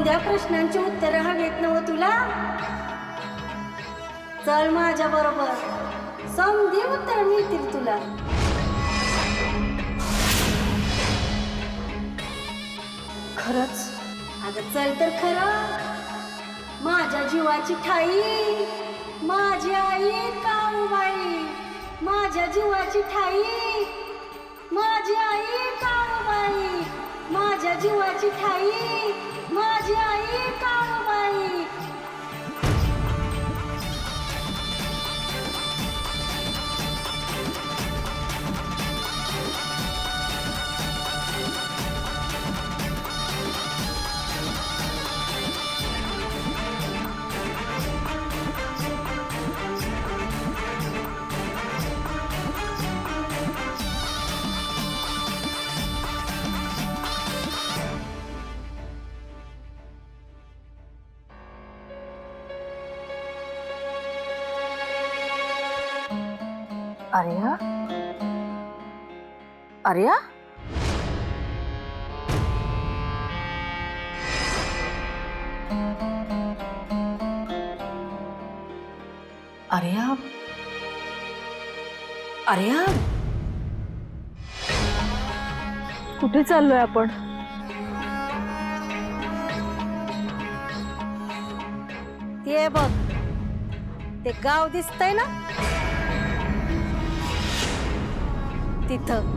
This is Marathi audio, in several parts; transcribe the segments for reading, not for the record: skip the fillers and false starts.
समध्या प्रश्नांची उत्तरं हवीत नव तुला? चल माझ्या बरोबर, समधी उत्तर मिळतील तुला. खरंच? अगं चल तर खरं. माझ्या जीवाची ठाई माझी आई काळूबाई, माझ्या जीवाची ठाई माझी आई काळूबाई, माझ्या जीवाची ठाई माझी आई काळूबाई. आर्या? आर्या? आर्या? आर्या? कुठे चाललोय आपण? ते बघ, ते गाव दिसतंय ना, तिथं.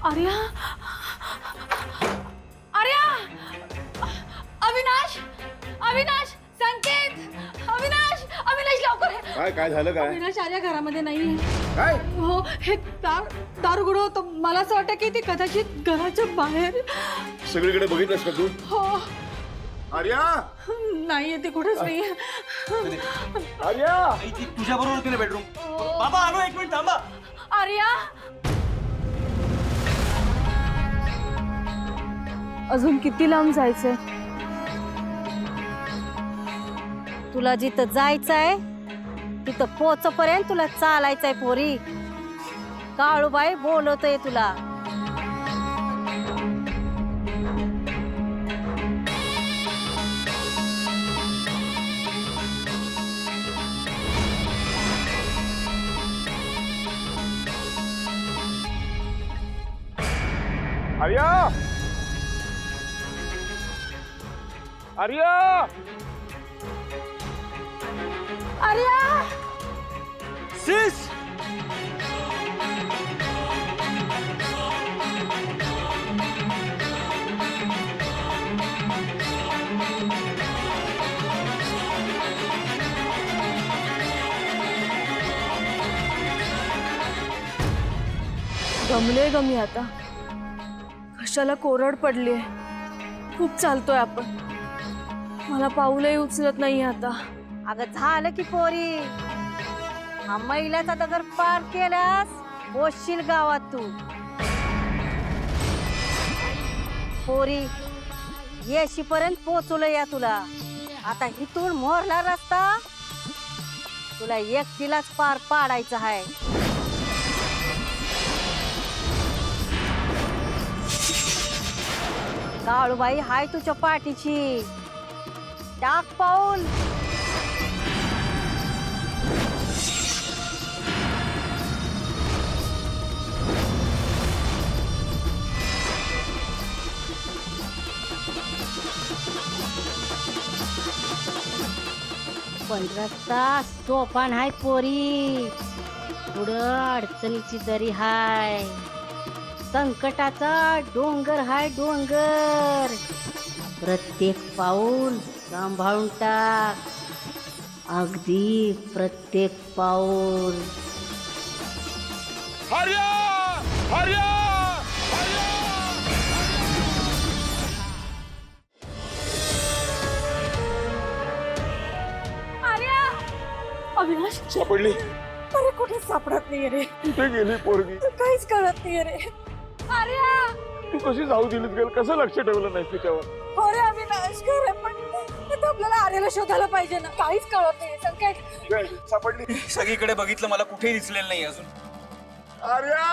आर्या? आर्या? अविनाश? अविनाश? संकेत? अविनाश? अविनाश लवकर! काय काय झालं काय? अविनाश आर्या घरामध्ये नाहीये. काय? हो, हे दार उघडं होतं. मला असं वाटतं की ती कदाचित घराच्या बाहेर. सगळीकडे बघितलंस का तू? हो. आर्या? नाहीये, ती कुठेच नाहीये. आर्या? आई ती तुझ्या बरोबर होती ना बेडरूम. बाबा आलो, एक मिनिट थांबा. आर्या? अजून किती लांब जायचंय? तुला जिथं जायचंय तिथं पोचपर्यंत तुला चालायचंय पोरी. काळूबाई बोलवतोय तुला. आर्या? आर्या? आर्या? सिस गमले गमी आता. कशाला कोरड पडलीये. खूप चालतोय आपण. मला पाऊलही उचलत नाही आता. अगं झालं की पोरी, हा महिलाचा दगड पार केल्यास पोचशील गावात तू. पोरी येशीपर्यंत पोचवलं या तुला. आता इथून मोरला रस्ता तुला एकटीलाच पार पाडायचा आहे. काळूबाई हाय तुझ्या पाठीची. टाक पाऊल. पण रस्ता सोपान हाय पोरी. पुढं अडचणीची दरी हाय. संकटाचा डोंगर हाय डोंगर. प्रत्येक पाऊल सांभाळून टाक, अगदी प्रत्येक पाऊल. आर्या आर्या अविनाश, सापडली. अरे कुठे सापडत नाहीये रे. कुठे गेली पोरगी? काहीच कळत नाहीये रे. तू कशी जाऊ दिलीस गेल? कसं लक्ष ठेवलं नाही तिच्यावर? हो रे अविनाश, खरं पण आता आपल्याला आर्याला शोधायला पाहिजे ना. काहीच कळत नाहीये. संकेत, सापडली. सगळीकडे बघितलं, मला कुठेही दिसलेलं नाही अजून. आर्या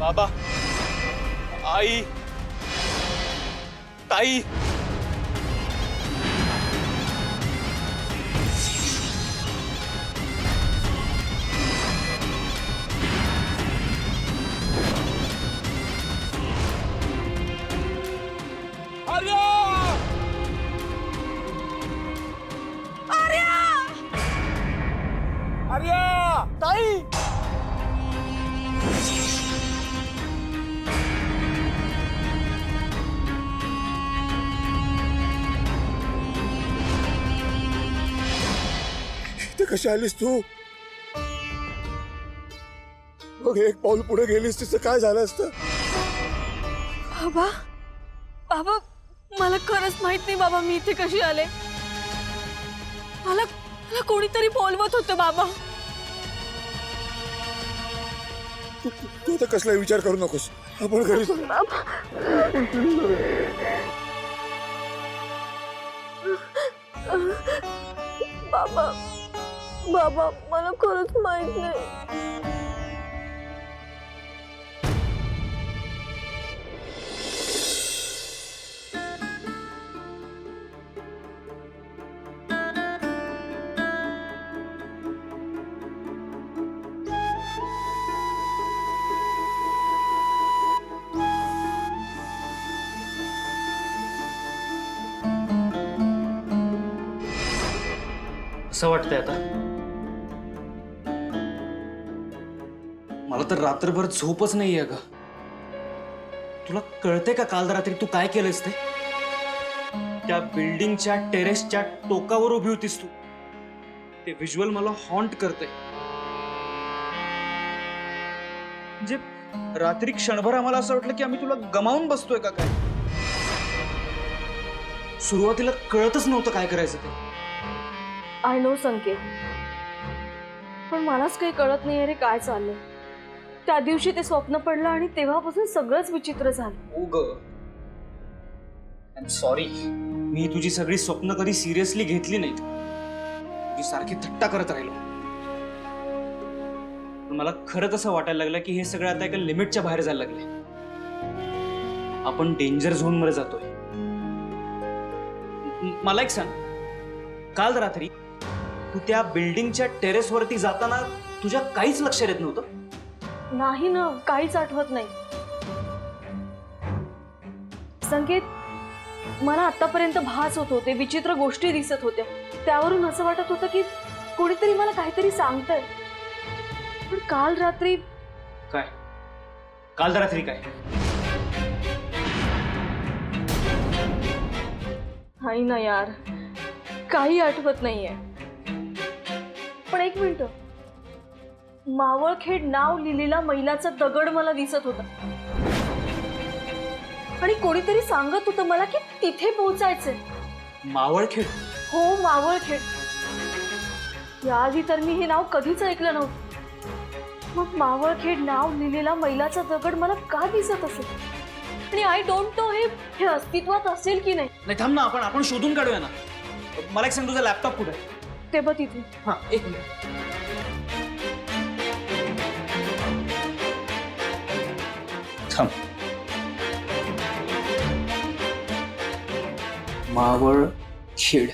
बाबा, आई, ताई, आर्या आर्या ताई. इथे कशी आलीस तू? बघ, एक पाऊल पुढे गेलीस तिचं काय झालं असतं? बाबा, बाबा, मला खरंच माहित नाही बाबा, मी इथे कशी आले. मला मला कोणीतरी बोलवत होतं बाबा. तू तर कसला विचार करू नकोस. आपण घरी जाऊ. बाबा, बाबा, मला खरंच माहित नाही. असं वाटतंय आता. मला तर रात्रभर झोपच नाहीये ग. तुला कळतंय का काल रात्री तू काय केलंस ते? त्या बिल्डिंगच्या टेरेसच्या टोकावर उभी होतीस तू. ते व्हिज्युअल मला हॉन्ट करतंय. म्हणजे रात्री क्षणभर आम्हाला असं वाटलं की आम्ही तुला गमावून बसतोय का काय. सुरुवातीला कळतच नव्हतं काय करायचं ते. आय नो संकेत, पण मलाच काही कळत नाहीये रे काय चाललंय. त्या दिवशी ते स्वप्न पडलं आणि तेव्हापासून सगळंच विचित्र झालं. ओ ग, आय एम सॉरी. मी तुझी सगळी स्वप्न कधी सिरियसली घेतली नाहीत. तुझी सारखी थट्टा करत राहिलो. पण मला खरंच असं वाटायला लागलं की हे सगळं आता एका लिमिटच्या बाहेर जायला लागले. आपण डेंजर झोन मध्ये जातोय. मला एक सांग, काल रात्री तू त्या बिल्डिंगच्या टेरेसवरती जाताना तुझ्या काहीच लक्षात येत नव्हतं? नाही ना, काहीच आठवत नाही. संकेत, मला आतापर्यंत भास होत होते, विचित्र गोष्टी दिसत होत्या. त्यावरून असं वाटत होतं की कोणीतरी मला काहीतरी सांगतंय. पण काल रात्री काय? काल रात्री काय? नाही ना यार, काही आठवत नाहीये. पण एक मिनिट, मावळखेड नाव लिहिलेला मैलाचा दगड मला दिसत होता आणि कोणीतरी सांगत होतं मला की तिथे पोहोचायचंय. मावळखेड? हो, मावळखेड. याआधी तर मी हे नाव कधीच ऐकलं नव्हतं. मग मावळखेड नाव लिहिलेला मैलाचा दगड मला का दिसत असेल आणि आय डोंट नो हे अस्तित्वात असेल की नाही. नाही, थांब ना, आपण शोधून काढूया ना. मला एक सांग, तुझा लॅपटॉप कुठे आहे? ते बघ तिथे. हा, एक मिनिट. थांब. मावळखेड.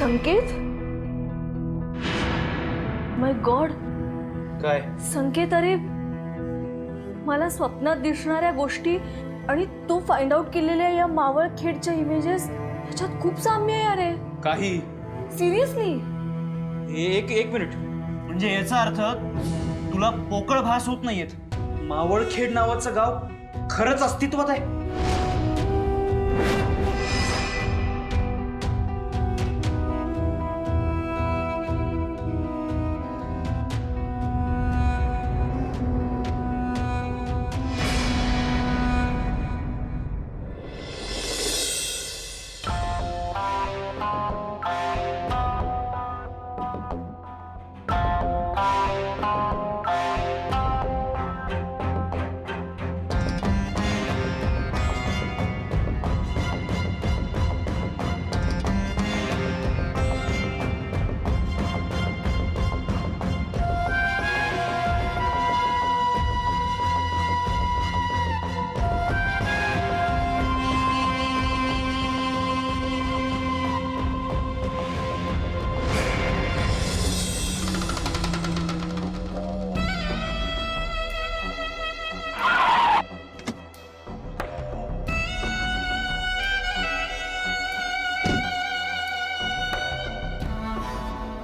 संकेत, माय गॉड, काय? संकेत, अरे मला स्वप्नात दिसणाऱ्या गोष्टी आणि तू फाइंड आउट केलेल्या या मावळखेडच्या इमेजेस ह्याच्यात खूप साम्य आहे. अरे काही सिरियसली? एक मिनिट, म्हणजे याचा अर्थ तुला पोकळ भास होत नाहीयेत? मावळखेड नावाचं गाव खरंच अस्तित्वात आहे?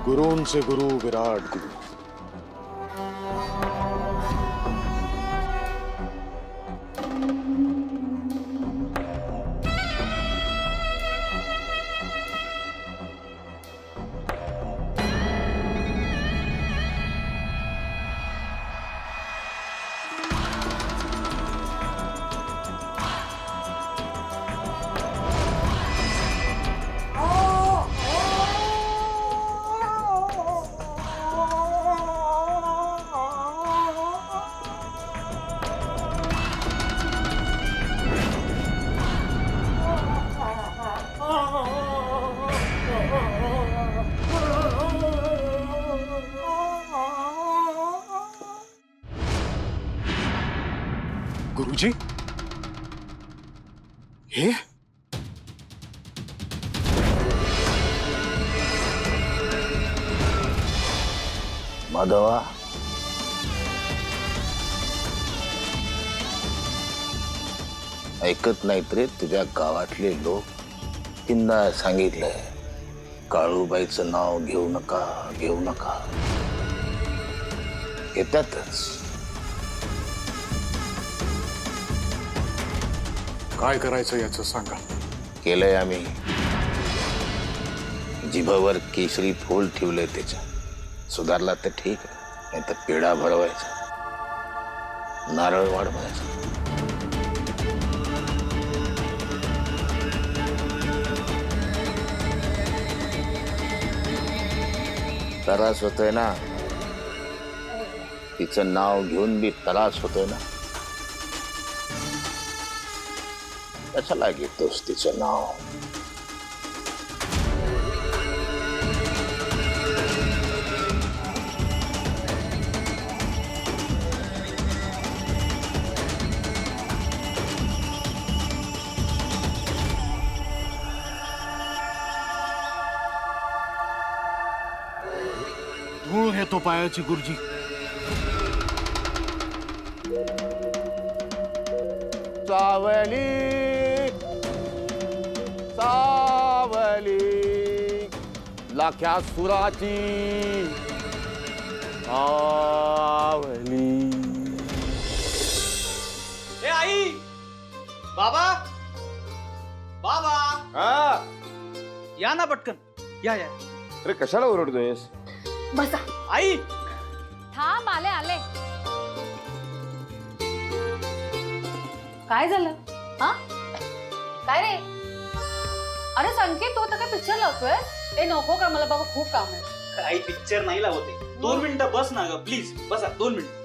गुरूंचे गुरु विराट गुरु. गुरुजी, हे माधवा, ऐकत नाहीत रे तुझ्या गावातले लोक. तीनदा सांगितलंय, काळूबाईचं नाव घेऊ नका, घेऊ नका. येतातच. काय करायचं याचं सांगा. केलंय आम्ही. जिभावर केशरी फूल ठेवलंय त्याच्या. सुधारला तर ठीक आहे, नाही तर पेढा भरवायचा, नारळ वाढवायचा. त्रास होतोय ना, तिचं नाव घेऊन बी त्रास होतोय ना. कशाला घेतोस तिचं नाव? धूळ घेतो पायाची गुरुजी. सावली सावली लाख्या सुराची सावली. ए आई, बाबा, बाबा, या ना पटकन, या या. अरे कशाला ओरडतोयस? बसा. आई, थांब, आले आले. काय झालं? हा, काय रे? अरे संकेत, तू आता काय पिक्चर लावतोय? ए नको का, मला बाबा खूप काम आहे. आई पिक्चर नाही लावते. 2 मिनिटं बस ना ग, प्लीज बसा. 2 मिनिटं.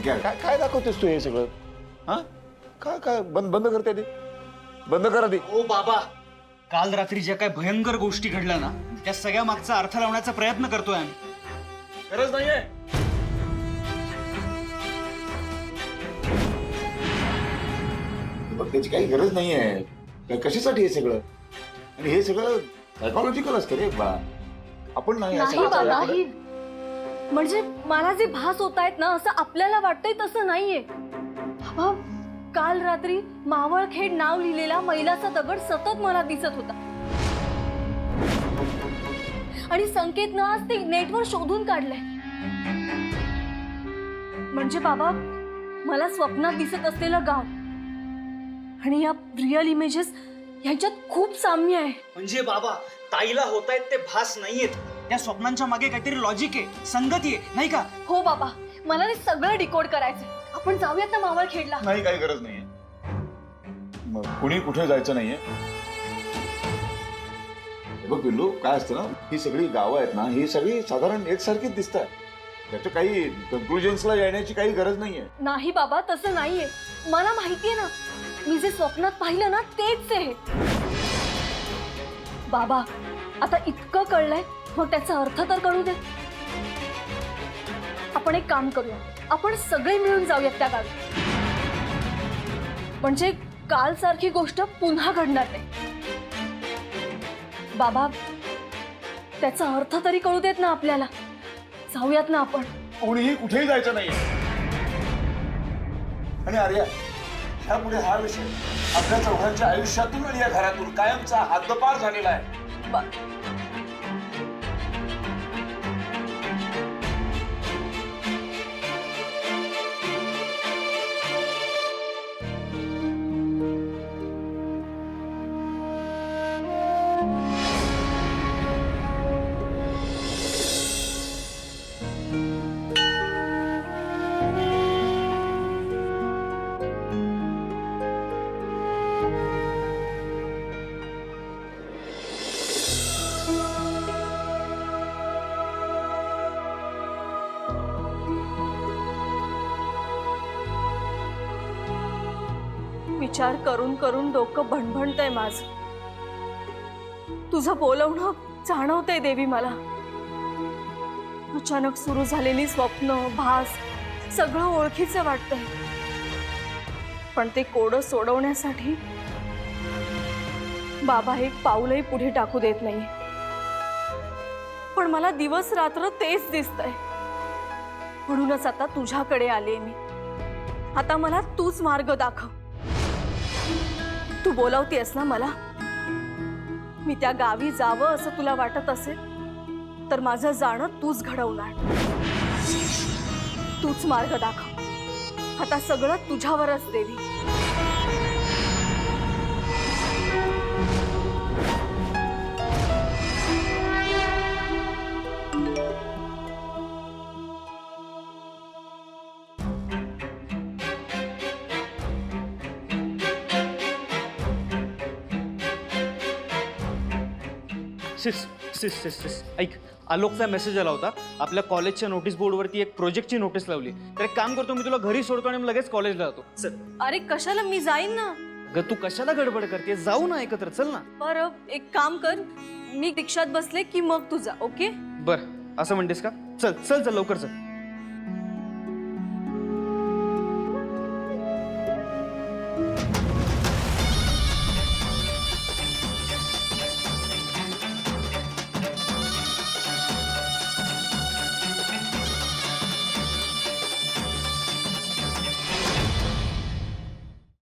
काय काय काय दाखवतेस तू हे सगळं? हा काय काय बंद बंद करते ते, बंद करा ते. ओ बाबा, काल रात्री ज्या काय भयंकर गोष्टी घडल्या ना, त्या सगळ्या मागचा अर्थ लावण्याचा प्रयत्न करतोय आम्ही. गरज नाहीये. बघ, त्याची काही गरज नाहीये. कशासाठी हे सगळं? आणि हे सगळं सायकोलॉजिकल असतं रे बा. आपण नाही असं नाही बाबा, करायला नाही. म्हणजे मला जे भास होत आहेत ना, असं आपल्याला वाटतंय तसं नाहीये. बाबा, काल रात्री मावळखेड नाव लिहिलेला मैलाचा दगड सतत मला दिसत होता. आणि संकेतनं आज ते नेटवर शोधून काढलंय. म्हणजे बाबा, मला स्वप्नात दिसत असलेलं गाव आणि या रिअल इमेजेस ह्याच्यात खूप साम्य आहे. म्हणजे बाबा, ताईला होतायत ते भास नाहीयेत, त्या स्वप्नांच्या मागे काहीतरी लॉजिक आहे, संगती आहे, नाही का? हो बाबा, मला ते सगळं डिकोड करायचंय. आपण जाऊयात ना मावळखेडला. नाही, काही गरज नाहीये. मग कुणी कुठे जायचं नाहीये. हे बघ पिल्लू, काय असतं ना, ही सगळी गावं आहेत ना, ही सगळी साधारण एकसारखीच दिसतात. त्याच्या काही कन्क्लुजन्सला येण्याची काही गरज नाहीये. नाही बाबा, तसं नाहीये. मला माहितीये ना, मी जे स्वप्नात पाहिलं ना तेच आहे. बाबा, आता इतकं कळलंय, मग त्याचा अर्थ तर कळू दे. आपण एक काम करूया, आपण सगळे मिळून जाऊयात त्या गावी. म्हणजे काल सारखी गोष्ट पुन्हा घडणार नाही. बाबा, त्याचा अर्थ तरी कळू देत ना आपल्याला. जाऊयात ना आपण. कोणीही कुठेही जायचं नाहीये. आणि आर्या, ह्यापुढे हा विषय आपल्या चौघांच्या आयुष्यातून आणि या घरातून कायमचा हद्दपार झालेला आहे. विचार करून करून डोकं भणभणतंय माझं. तुझं बोलवणं जाणवतंय देवी मला. अचानक सुरू झालेली स्वप्न, भास सगळं ओळखीचं वाटतंय. पण ते कोडं सोडवण्यासाठी बाबा एक पाऊलही पुढे टाकू देत नाही. पण मला दिवस रात्र तेच दिसतंय. म्हणूनच आता तुझ्याकडे आले मी. आता मला तूच मार्ग दाखव. तू बोलावतेस ना मला. मी त्या गावी जावं असं तुला वाटत असेल तर माझं जाणं तूच घडवणार. तूच मार्ग दाखव. आता सगळं तुझ्यावरच देवी. सिस ऐक, आलोकचा मेसेज आला होता. आपल्या कॉलेजच्या नोटीस बोर्डवरती एक प्रोजेक्टची नोटीस लावली. तर एक काम करतो, मी तुला घरी सोडतो आणि लगेच कॉलेजला जातो. चल. अरे कशाला, मी जाईन ना. ग तू कशाला गडबड करते? जाऊ ना एकत्र, चल ना. बरं, एक काम कर, मी रिक्षात बसले की मग तू जा. ओके? बर, असं म्हणतेस का? चल चल चल, लवकर चल.